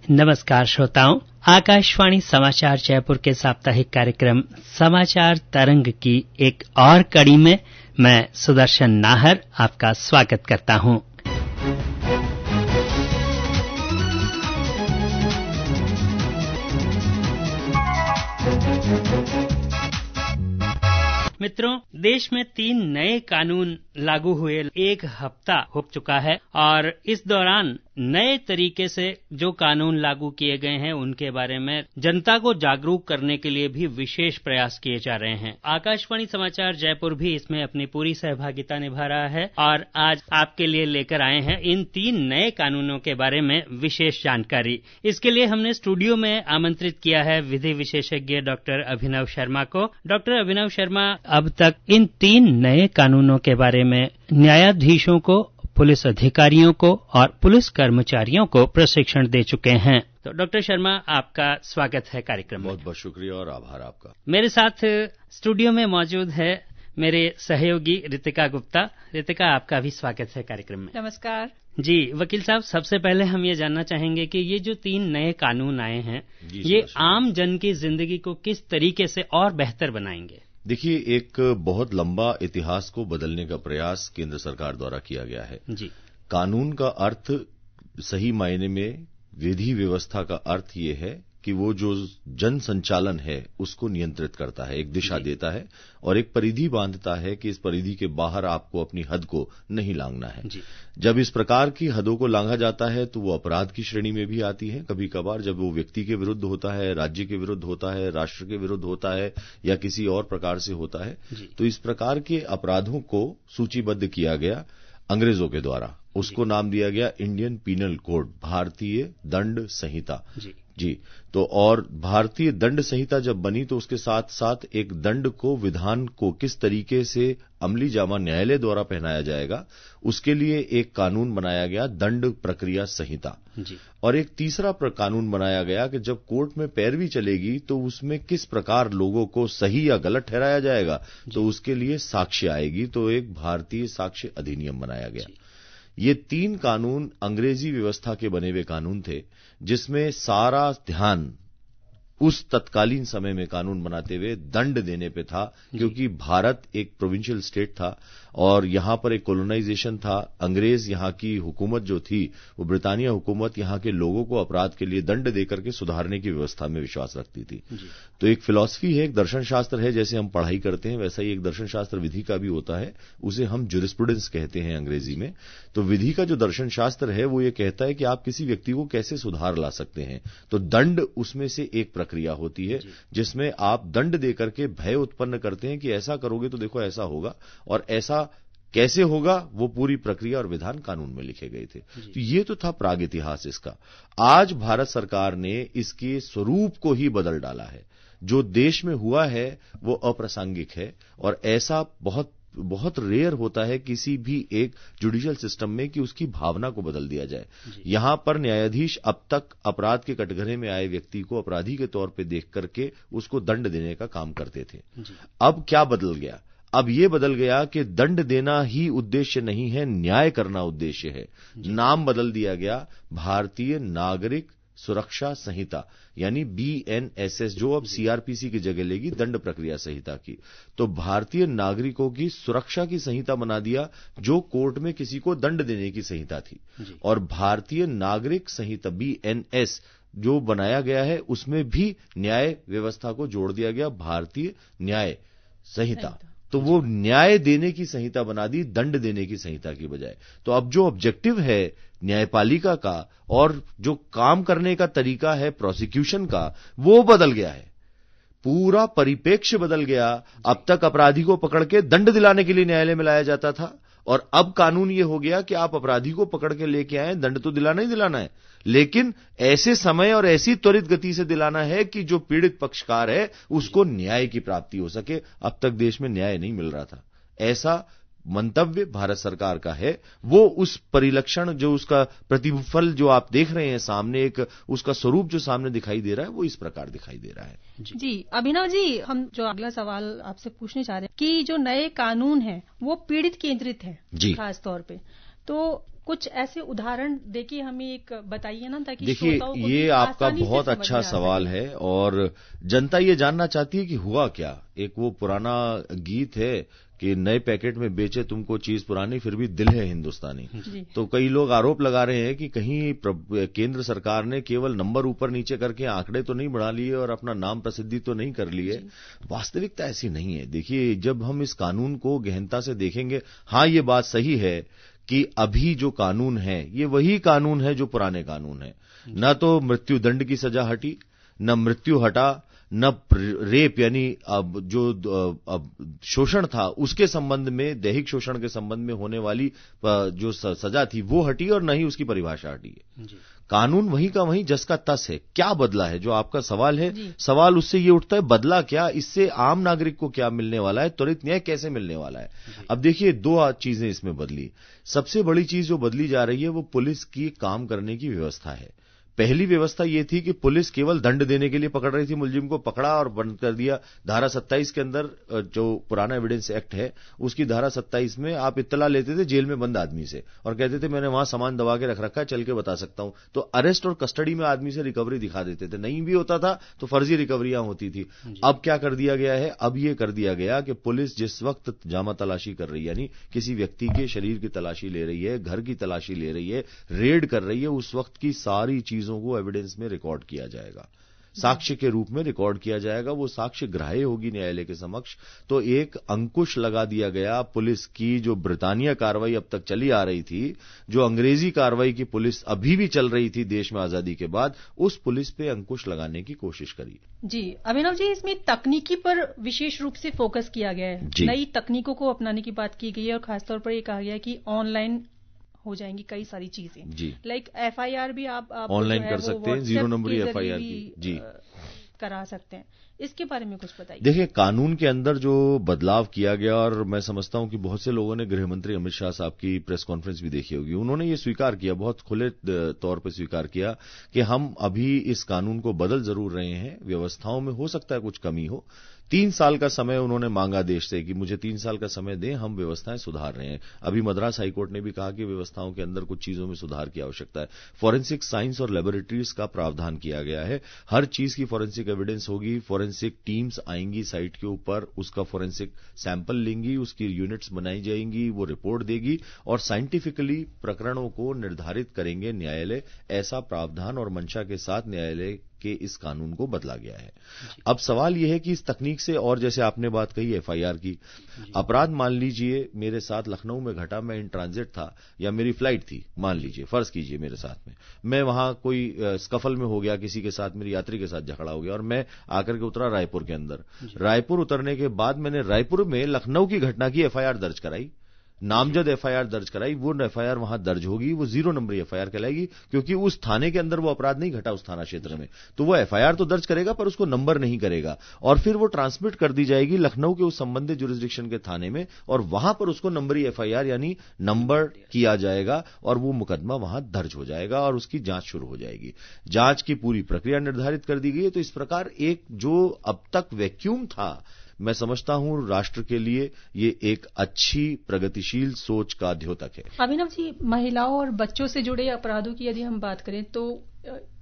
नमस्कार श्रोताओं, आकाशवाणी समाचार जयपुर के साप्ताहिक कार्यक्रम समाचार तरंग की एक और कड़ी में मैं सुदर्शन नाहर आपका स्वागत करता हूं। मित्रों, देश में 3 नए कानून लागू हुए एक हफ्ता हो चुका है और इस दौरान नए तरीके से जो कानून लागू किए गए हैं उनके बारे में जनता को जागरूक करने के लिए भी विशेष प्रयास किए जा रहे हैं। आकाशवाणी समाचार जयपुर भी इसमें अपनी पूरी सहभागिता निभा रहा है और आज आपके लिए लेकर आए हैं इन 3 नए कानूनों के बारे में विशेष जानकारी। इसके लिए हमने स्टूडियो में आमंत्रित किया है विधि विशेषज्ञ डॉक्टर अभिनव शर्मा को। डॉक्टर अभिनव शर्मा अब तक इन 3 नए कानूनों के बारे में न्यायाधीशों को, पुलिस अधिकारियों को और पुलिस कर्मचारियों को प्रशिक्षण दे चुके हैं। तो डॉक्टर शर्मा, आपका स्वागत है कार्यक्रम में। बहुत बहुत शुक्रिया और आभार आपका। मेरे साथ स्टूडियो में मौजूद है मेरे सहयोगी रितिका गुप्ता। रितिका, आपका भी स्वागत है कार्यक्रम में। नमस्कार जी। वकील साहब, सबसे पहले हम ये जानना चाहेंगे कि ये जो 3 नए कानून आए हैं ये आम जन की जिंदगी को किस तरीके से और बेहतर बनाएंगे? देखिए, एक बहुत लंबा इतिहास को बदलने का प्रयास केंद्र सरकार द्वारा किया गया है। जी। कानून का अर्थ सही मायने में, विधि व्यवस्था का अर्थ ये है कि वो जो जन संचालन है उसको नियंत्रित करता है, एक दिशा देता है और एक परिधि बांधता है कि इस परिधि के बाहर आपको अपनी हद को नहीं लांघना है। जब इस प्रकार की हदों को लांघा जाता है तो वो अपराध की श्रेणी में भी आती है। कभी कभार जब वो व्यक्ति के विरुद्ध होता है, राज्य के विरुद्ध होता है, राष्ट्र के विरुद्ध होता है या किसी और प्रकार से होता है, तो इस प्रकार के अपराधों को सूचीबद्ध किया गया अंग्रेजों के द्वारा। उसको नाम दिया गया इंडियन पीनल कोड, भारतीय दंड संहिता। जी। तो और भारतीय दंड संहिता जब बनी तो उसके साथ साथ एक दंड को, विधान को किस तरीके से अमली जामा न्यायालय द्वारा पहनाया जाएगा उसके लिए एक कानून बनाया गया, दंड प्रक्रिया संहिता। और एक तीसरा कानून बनाया गया कि जब कोर्ट में पैरवी चलेगी तो उसमें किस प्रकार लोगों को सही या गलत ठहराया जाएगा, तो उसके लिए साक्ष्य आएगी, तो एक भारतीय साक्ष्य अधिनियम बनाया गया। ये 3 कानून अंग्रेजी व्यवस्था के बने हुए कानून थे जिसमें सारा ध्यान उस तत्कालीन समय में कानून बनाते हुए दंड देने पे था, क्योंकि भारत एक प्रोविंशियल स्टेट था और यहां पर एक कॉलोनाइजेशन था। अंग्रेज यहां की हुकूमत जो थी वो ब्रिटानिया हुकूमत यहां के लोगों को अपराध के लिए दंड देकर के सुधारने की व्यवस्था में विश्वास रखती थी। तो एक फिलॉसफी है, एक दर्शन शास्त्र है, जैसे हम पढ़ाई करते हैं वैसा ही एक दर्शन शास्त्र विधि का भी होता है, उसे हम ज्यूरिस्प्रूडेंस कहते हैं अंग्रेजी में। तो विधि का जो दर्शन शास्त्र है वो ये कहता है कि आप किसी व्यक्ति को कैसे सुधार ला सकते हैं। तो दंड उसमें से एक प्रक्रिया होती है जिसमें आप दंड देकर के भय उत्पन्न करते हैं कि ऐसा करोगे तो देखो ऐसा होगा, और ऐसा कैसे होगा वो पूरी प्रक्रिया और विधान कानून में लिखे गए थे। तो ये तो था प्राग इतिहास इसका। आज भारत सरकार ने इसके स्वरूप को ही बदल डाला है। जो देश में हुआ है वो अप्रासंगिक है और ऐसा बहुत रेयर होता है किसी भी एक जुडिशियल सिस्टम में कि उसकी भावना को बदल दिया जाए। यहां पर न्यायाधीश अब तक अपराध के कटघरे में आए व्यक्ति को अपराधी के तौर पे देख करके उसको दंड देने का काम करते थे। अब क्या बदल गया? अब ये बदल गया कि दंड देना ही उद्देश्य नहीं है, न्याय करना उद्देश्य है। नाम बदल दिया गया भारतीय नागरिक सुरक्षा संहिता, यानी BNSS, जो अब CRPC की जगह लेगी, दंड प्रक्रिया संहिता की। तो भारतीय नागरिकों की सुरक्षा की संहिता बना दिया, जो कोर्ट में किसी को दंड देने की संहिता थी। और भारतीय नागरिक संहिता BNS जो बनाया गया है उसमें भी न्याय व्यवस्था को जोड़ दिया गया, भारतीय न्याय संहिता। तो वो न्याय देने की संहिता बना दी, दंड देने की संहिता की बजाय। तो अब जो ऑब्जेक्टिव है न्यायपालिका का और जो काम करने का तरीका है प्रोसिक्यूशन का, वो बदल गया है। पूरा परिप्रेक्ष्य बदल गया। अब तक अपराधी को पकड़ के दंड दिलाने के लिए न्यायालय में लाया जाता था और अब कानून ये हो गया कि आप अपराधी को पकड़ के लेके आए, दंड तो दिलाना ही दिलाना है, लेकिन ऐसे समय और ऐसी त्वरित गति से दिलाना है कि जो पीड़ित पक्षकार है उसको न्याय की प्राप्ति हो सके। अब तक देश में न्याय नहीं मिल रहा था, ऐसा मंतव्य भारत सरकार का है। वो उस परिलक्षण, जो उसका प्रतिफल जो आप देख रहे हैं सामने, एक उसका स्वरूप जो सामने दिखाई दे रहा है, वो इस प्रकार दिखाई दे रहा है। जी अभिनव जी, हम जो अगला सवाल आपसे पूछने चाह रहे हैं कि जो नए कानून हैं वो पीड़ित केंद्रित है खास तौर पे, तो कुछ ऐसे उदाहरण देखिए हमें एक बताइए ना, ताकि देखिए श्रोताओं को ये भी आपका आसानी से बहुत समझ अच्छा में आ सवाल सके। है और जनता ये जानना चाहती है कि हुआ क्या। एक वो पुराना गीत है कि नए पैकेट में बेचे तुमको चीज पुरानी फिर भी दिल है हिंदुस्तानी। जी तो कई लोग आरोप लगा रहे हैं कि कहीं केंद्र सरकार ने केवल नंबर ऊपर नीचे करके आंकड़े तो नहीं बढ़ा लिए और अपना नाम प्रसिद्धि तो नहीं कर ली है। वास्तविकता ऐसी नहीं है। देखिए जब हम इस कानून को गहनता से देखेंगे, हाँ ये बात सही है कि अभी जो कानून है ये वही कानून है जो पुराने कानून है। न तो मृत्यु दंड की सजा हटी, न मृत्यु हटा, न रेप यानी अब शोषण था उसके संबंध में, दैहिक शोषण के संबंध में होने वाली जो सजा थी वो हटी और न ही उसकी परिभाषा हटी है। कानून वहीं का वहीं जस का तस है। क्या बदला है जो आपका सवाल है, सवाल उससे ये उठता है बदला क्या, इससे आम नागरिक को क्या मिलने वाला है, त्वरित न्याय कैसे मिलने वाला है। अब देखिए दो चीजें इसमें बदली। सबसे बड़ी चीज जो बदली जा रही है वो पुलिस की काम करने की व्यवस्था है। पहली व्यवस्था ये थी कि पुलिस केवल दंड देने के लिए पकड़ रही थी, मुलजिम को पकड़ा और बंद कर दिया। धारा 27 के अंदर जो पुराना एविडेंस एक्ट है उसकी धारा 27 में आप इत्तला लेते थे जेल में बंद आदमी से और कहते थे मैंने वहां सामान दबा के रख रखा है, चल के बता सकता हूं, तो अरेस्ट और कस्टडी में आदमी से रिकवरी दिखा देते थे। नहीं भी होता था तो फर्जी रिकवरियां होती थी। अब क्या कर दिया गया है, अब ये कर दिया गया कि पुलिस जिस वक्त जामा तलाशी कर रही है, यानी किसी व्यक्ति के शरीर की तलाशी ले रही है, घर की तलाशी ले रही है, रेड कर रही है, उस वक्त की सारी चीजों को एविडेंस में रिकॉर्ड किया जाएगा, साक्ष्य के रूप में रिकॉर्ड किया जाएगा। वो साक्ष्य ग्राह्य होगी न्यायालय के समक्ष। तो एक अंकुश लगा दिया गया पुलिस की जो ब्रिटानिया कार्रवाई अब तक चली आ रही थी, जो अंग्रेजी कार्रवाई की पुलिस अभी भी चल रही थी देश में आजादी के बाद, उस पुलिस पे अंकुश लगाने की कोशिश करी। जी अभिनव जी, इसमें तकनीकी पर विशेष रूप से फोकस किया गया है। नई तकनीकों को अपनाने की बात की गई है और खासतौर पर यह कहा गया है कि ऑनलाइन हो जाएंगी कई सारी चीजें जी, लाइक FIR भी आप ऑनलाइन कर सकते हैं, 0 नंबरी FIR की जी करा सकते हैं। इसके बारे में कुछ बताइए। देखिए कानून के अंदर जो बदलाव किया गया, और मैं समझता हूं कि बहुत से लोगों ने गृह मंत्री अमित शाह साहब की प्रेस कॉन्फ्रेंस भी देखी होगी। उन्होंने ये स्वीकार किया, बहुत खुले तौर पर स्वीकार किया कि हम अभी इस कानून को बदल जरूर रहे हैं, व्यवस्थाओं में हो सकता है कुछ कमी हो। 3 साल का समय उन्होंने मांगा देश से कि मुझे 3 साल का समय दें, हम व्यवस्थाएं सुधार रहे हैं। अभी मद्रास हाईकोर्ट ने भी कहा कि व्यवस्थाओं के अंदर कुछ चीजों में सुधार की आवश्यकता है। फॉरेंसिक साइंस और लेबोरेटरीज का प्रावधान किया गया है। हर चीज की फॉरेंसिक एविडेंस होगी, फॉरेंसिक टीम्स आएंगी साइट के ऊपर, उसका फॉरेंसिक सैंपल लेंगी, उसकी यूनिट्स बनाई जाएंगी, वो रिपोर्ट देगी और साइंटिफिकली प्रकरणों को निर्धारित करेंगे न्यायालय। ऐसा प्रावधान और मंशा के साथ न्यायालय के इस कानून को बदला गया है। अब सवाल यह है कि इस तकनीक से, और जैसे आपने बात कही FIR की, अपराध मान लीजिए मेरे साथ लखनऊ में घटा, मैं इन ट्रांजिट था या मेरी फ्लाइट थी, मान लीजिए, फर्ज कीजिए मेरे साथ में, मैं वहां कोई स्कफल में हो गया, किसी के साथ, मेरी यात्री के साथ झगड़ा हो गया और मैं आकर के उतरा रायपुर के अंदर। रायपुर उतरने के बाद मैंने रायपुर में लखनऊ की घटना की FIR दर्ज कराई, नामजद FIR दर्ज कराई। वो FIR वहां दर्ज होगी, वो 0 नंबरी FIR कहलाएगी, क्योंकि उस थाने के अंदर वो अपराध नहीं घटा, उस थाना क्षेत्र में। तो वो FIR तो दर्ज करेगा पर उसको नंबर नहीं करेगा और फिर वो ट्रांसमिट कर दी जाएगी लखनऊ के उस संबंधित जुरिस्डिक्शन के थाने में और वहां पर उसको नंबरी FIR यानी नंबर किया जाएगा और वो मुकदमा वहां दर्ज हो जाएगा और उसकी जांच शुरू हो जाएगी। जांच की पूरी प्रक्रिया निर्धारित कर दी गई है। तो इस प्रकार एक जो अब तक वैक्यूम था, मैं समझता हूं राष्ट्र के लिए ये एक अच्छी प्रगतिशील सोच का द्योतक है। अभिनव जी, महिलाओं और बच्चों से जुड़े अपराधों की यदि हम बात करें तो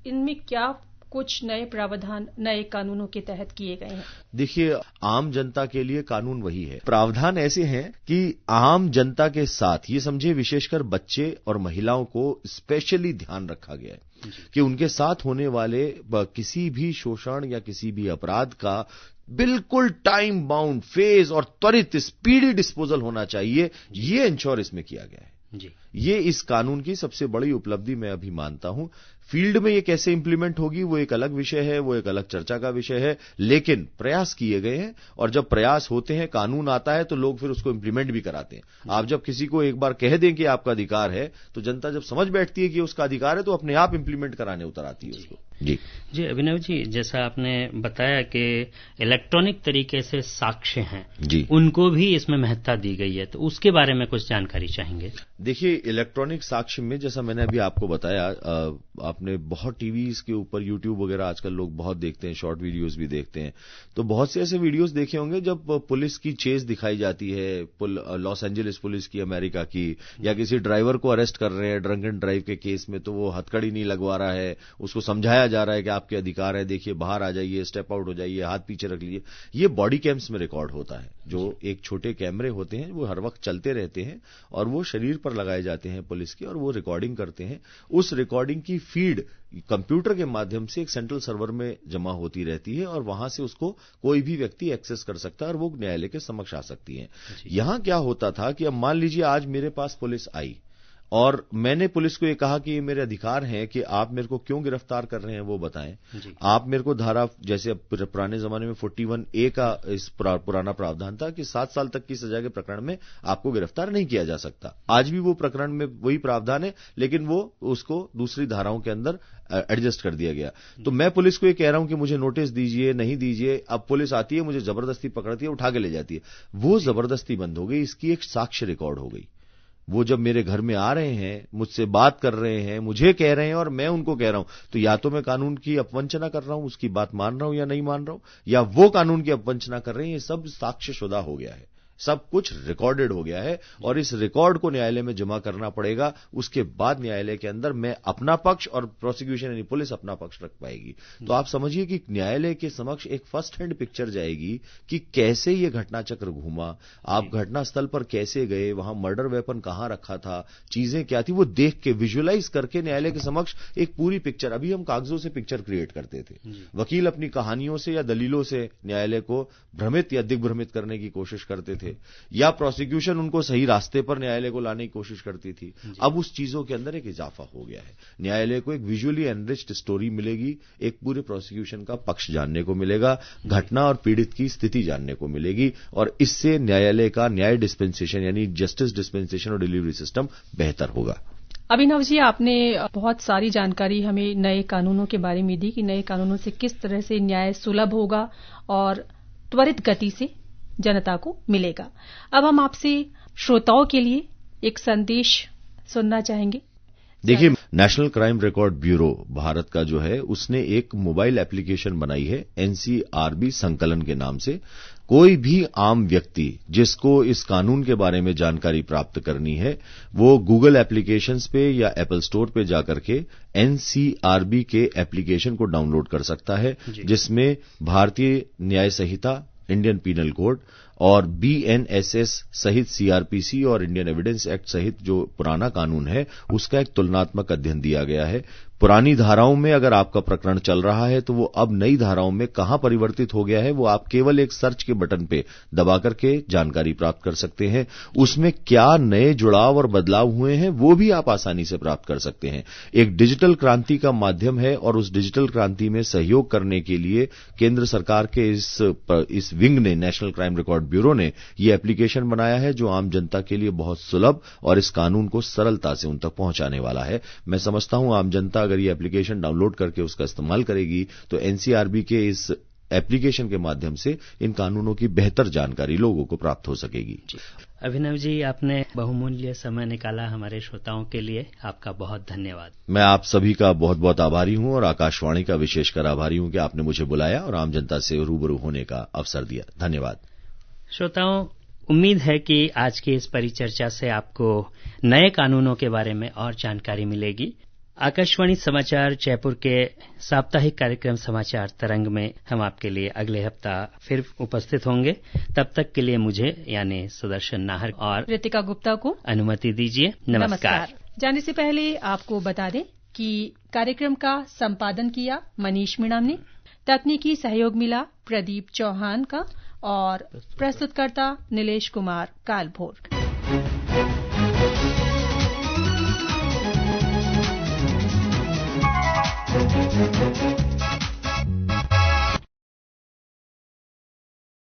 इनमें क्या कुछ नए प्रावधान नए कानूनों के तहत किए गए हैं? देखिए आम जनता के लिए कानून वही है। प्रावधान ऐसे हैं कि आम जनता के साथ, ये समझे विशेषकर बच्चे और महिलाओं को स्पेशली ध्यान रखा गया है कि उनके साथ होने वाले किसी भी शोषण या किसी भी अपराध का बिल्कुल टाइम बाउंड, फेज और त्वरित स्पीडी डिस्पोजल होना चाहिए। ये इंश्योर इसमें किया गया है जी। ये इस कानून की सबसे बड़ी उपलब्धि मैं अभी मानता हूं। फील्ड में ये कैसे इंप्लीमेंट होगी वो एक अलग विषय है, वो एक अलग चर्चा का विषय है, लेकिन प्रयास किए गए हैं और जब प्रयास होते हैं, कानून आता है तो लोग फिर उसको इंप्लीमेंट भी कराते हैं। आप जब किसी को एक बार कह दें कि आपका अधिकार है तो जनता जब समझ बैठती है कि उसका अधिकार है तो अपने आप इंप्लीमेंट कराने उतर आती है उसको। जी अभिनव जी, जैसा आपने बताया कि इलेक्ट्रॉनिक तरीके से साक्ष्य हैं जी, उनको भी इसमें महत्ता दी गई है, तो उसके बारे में कुछ जानकारी चाहेंगे? देखिए इलेक्ट्रॉनिक साक्ष्य में जैसा मैंने अभी आपको बताया, आपने बहुत टीवी के ऊपर यूट्यूब वगैरह आजकल लोग बहुत देखते हैं, शॉर्ट वीडियोस भी देखते हैं, तो बहुत से ऐसे वीडियोस देखे होंगे जब पुलिस की चेज दिखाई जाती है, लॉस एंजलिस पुलिस की, अमेरिका की, या किसी ड्राइवर को अरेस्ट कर रहे हैं ड्रंक एंड ड्राइव के केस में, तो वो हथकड़ी नहीं लगवा रहा है, उसको समझाया जा रहा है कि आपके अधिकार है, देखिए बाहर आ जाइए, स्टेप आउट हो जाइए, हाथ पीछे रख लीजिए। ये बॉडी कैम्स में रिकॉर्ड होता है, जो एक छोटे कैमरे होते हैं, वो हर वक्त चलते रहते हैं और वो शरीर पर लगाए जाते हैं पुलिस के, और वो रिकॉर्डिंग करते हैं। उस रिकॉर्डिंग की फीड कंप्यूटर के माध्यम से एक सेंट्रल सर्वर में जमा होती रहती है और वहां से उसको कोई भी व्यक्ति एक्सेस कर सकता है और वो न्यायालय के समक्ष आ सकती है। यहां क्या होता था कि अब मान लीजिए आज मेरे पास पुलिस आई और मैंने पुलिस को ये कहा कि ये मेरे अधिकार हैं कि आप मेरे को क्यों गिरफ्तार कर रहे हैं वो बताएं। आप मेरे को धारा, जैसे पुराने जमाने में 41A का इस पुराना प्रावधान था कि 7 साल तक की सजा के प्रकरण में आपको गिरफ्तार नहीं किया जा सकता। आज भी वो प्रकरण में वही प्रावधान है, लेकिन वो उसको दूसरी धाराओं के अंदर एडजस्ट कर दिया गया। तो मैं पुलिस को ये कह रहा हूं कि मुझे नोटिस दीजिए, नहीं दीजिए, अब पुलिस आती है, मुझे जबरदस्ती पकड़ती है, उठा के ले जाती है। वो जबरदस्ती बंद हो गई, इसकी एक साक्ष्य रिकॉर्ड हो गई। वो जब मेरे घर में आ रहे हैं, मुझसे बात कर रहे हैं, मुझे कह रहे हैं और मैं उनको कह रहा हूं, तो या तो मैं कानून की अपवंचना कर रहा हूं, उसकी बात मान रहा हूं या नहीं मान रहा हूं, या वो कानून की अपवंचना कर रहे हैं। ये सब साक्ष्यशुदा हो गया है, सब कुछ रिकॉर्डेड हो गया है और इस रिकॉर्ड को न्यायालय में जमा करना पड़ेगा। उसके बाद न्यायालय के अंदर मैं अपना पक्ष और प्रोसिक्यूशन यानी पुलिस अपना पक्ष रख पाएगी। तो आप समझिए कि न्यायालय के समक्ष एक फर्स्ट हैंड पिक्चर जाएगी कि कैसे ये घटनाचक्र घूमा, आप घटनास्थल पर कैसे गए, वहां मर्डर वेपन कहां रखा था, चीजें क्या थी, वो देख के विजुअलाइज करके न्यायालय के समक्ष एक पूरी पिक्चर। अभी हम कागजों से पिक्चर क्रिएट करते थे, वकील अपनी कहानियों से या दलीलों से न्यायालय को भ्रमित या दिग्भ्रमित करने की कोशिश करते थे, या प्रोसिक्यूशन उनको सही रास्ते पर न्यायालय को लाने की कोशिश करती थी। अब उस चीजों के अंदर एक इजाफा हो गया है, न्यायालय को एक विजुअली एनरिच्ड स्टोरी मिलेगी, एक पूरे प्रोसिक्यूशन का पक्ष जानने को मिलेगा, घटना और पीड़ित की स्थिति जानने को मिलेगी, और इससे न्यायालय का न्याय डिस्पेंसेशन यानी जस्टिस डिस्पेंसेशन और डिलीवरी सिस्टम बेहतर होगा। अभिनव जी, आपने बहुत सारी जानकारी हमें नए कानूनों के बारे में दी कि नए कानूनों से किस तरह से न्याय सुलभ होगा और त्वरित गति से जनता को मिलेगा। अब हम आपसे श्रोताओं के लिए एक संदेश सुनना चाहेंगे। देखिए, national crime record bureau Bharat का जो है, उसने एक मोबाइल एप्लीकेशन बनाई है NCRB संकलन के नाम से। कोई भी आम व्यक्ति जिसको इस कानून के बारे में जानकारी प्राप्त करनी है, वो गूगल एप्लीकेशंस पे या एप्पल स्टोर पे जाकर के NCRB के एप्लीकेशन को डाउनलोड कर सकता है, जिसमें भारतीय न्याय संहिता, इंडियन पीनल कोड और BNSS सहित CRPC और इंडियन एविडेंस एक्ट सहित जो पुराना कानून है, उसका एक तुलनात्मक अध्ययन दिया गया है। पुरानी धाराओं में अगर आपका प्रकरण चल रहा है तो वो अब नई धाराओं में कहां परिवर्तित हो गया है, वो आप केवल एक सर्च के बटन पे दबा करके जानकारी प्राप्त कर सकते हैं। उसमें क्या नए जुड़ाव और बदलाव हुए हैं वो भी आप आसानी से प्राप्त कर सकते हैं। एक डिजिटल क्रांति का माध्यम है और उस डिजिटल क्रांति में सहयोग करने के लिए केंद्र सरकार के इस विंग ने, नेशनल क्राइम रिकॉर्ड ब्यूरो ने, ये एप्लीकेशन बनाया है जो आम जनता के लिए बहुत सुलभ और इस कानून को सरलता से उन तक पहुंचाने वाला है। मैं समझता हूं आम जनता अगर ये एप्लीकेशन डाउनलोड करके उसका इस्तेमाल करेगी तो NCRB के इस एप्लीकेशन के माध्यम से इन कानूनों की बेहतर जानकारी लोगों को प्राप्त हो सकेगी। अभिनव जी, आपने बहुमूल्य समय निकाला हमारे श्रोताओं के लिए, आपका बहुत धन्यवाद। मैं आप सभी का बहुत बहुत आभारी हूं और आकाशवाणी का विशेषकर आभारी हूं कि आपने मुझे बुलाया और आम जनता से रूबरू होने का अवसर दिया। धन्यवाद। श्रोताओं, उम्मीद है कि आज की इस परिचर्चा से आपको नए कानूनों के बारे में और जानकारी मिलेगी। आकाशवाणी समाचार जयपुर के साप्ताहिक कार्यक्रम समाचार तरंग में हम आपके लिए अगले हफ्ता फिर उपस्थित होंगे। तब तक के लिए मुझे यानी सुदर्शन नाहर और रितिका गुप्ता को अनुमति दीजिए। नमस्कार। जाने से पहले आपको बता दें कि कार्यक्रम का संपादन किया मनीष मीणाम ने, तकनीकी सहयोग मिला प्रदीप चौहान का और प्रस्तुतकर्ता नीलेश कुमार कालभोर।